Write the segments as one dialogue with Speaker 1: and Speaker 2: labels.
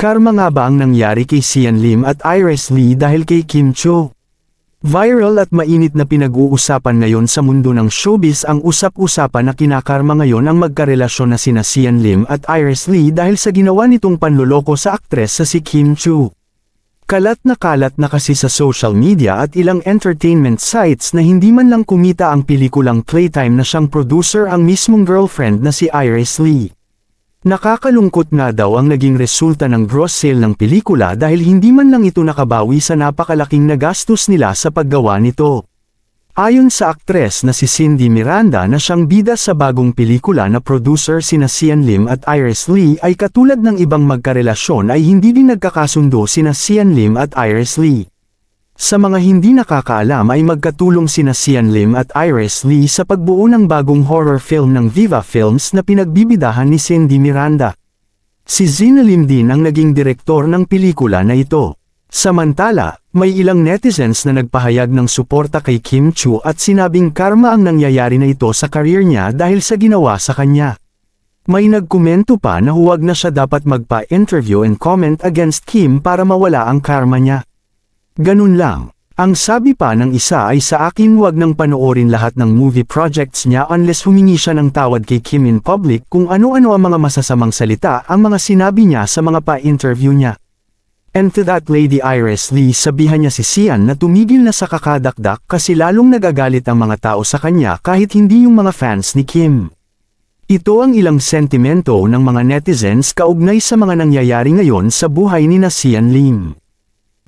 Speaker 1: Karma nga ba ang nangyari kay Sian Lim at Iris Lee dahil kay Kim Cho? Viral at mainit na pinag-uusapan ngayon sa mundo ng showbiz ang usap-usapan na kinakarma ngayon ang magkarelasyon na sina Sian Lim at Iris Lee dahil sa ginawa nitong panloloko sa aktres sa si Kim Cho. Kalat na kasi sa social media at ilang entertainment sites na hindi man lang kumita ang pelikulang Playtime na siyang producer ang mismong girlfriend na si Iris Lee. Nakakalungkot nga daw ang naging resulta ng gross sale ng pelikula dahil hindi man lang ito nakabawi sa napakalaking nagastos nila sa paggawa nito. Ayon sa aktres na si Cindy Miranda na siyang bida sa bagong pelikula na producer sina Sian Lim at Iris Lee ay katulad ng ibang magkarelasyon ay hindi din nagkakasundo sina Sian Lim at Iris Lee. Sa mga hindi nakakaalam ay magkatulong sina Sian Lim at Iris Lee sa pagbuo ng bagong horror film ng Viva Films na pinagbibidahan ni Cindy Miranda. Si Zina Lim din ang naging direktor ng pelikula na ito. Samantala, may ilang netizens na nagpahayag ng suporta kay Kim Cho at sinabing karma ang nangyayari na ito sa career niya dahil sa ginawa sa kanya. May nagkomento pa na huwag na siya dapat magpa-interview and comment against Kim para mawala ang karma niya. Ganun lang. Ang sabi pa ng isa ay sa akin wag nang panoorin lahat ng movie projects niya unless humingi siya ng tawad kay Kim in public kung ano-ano ang mga masasamang salita ang mga sinabi niya sa mga pa-interview niya. And to that lady Iris Lee sabihan niya si Sian na tumigil na sa kakadakdak kasi lalong nagagalit ang mga tao sa kanya kahit hindi yung mga fans ni Kim. Ito ang ilang sentimento ng mga netizens kaugnay sa mga nangyayari ngayon sa buhay ni Sian Lim,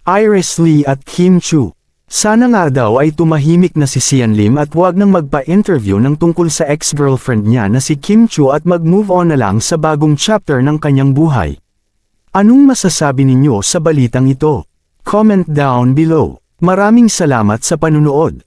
Speaker 1: Iris Lee at Kim Cho. Sana nga daw ay tumahimik na si Sian Lim at wag nang magpa-interview ng tungkol sa ex-girlfriend niya na si Kim Cho at mag-move on na lang sa bagong chapter ng kanyang buhay. Anong masasabi ninyo sa balitang ito? Comment down below. Maraming salamat sa panunood.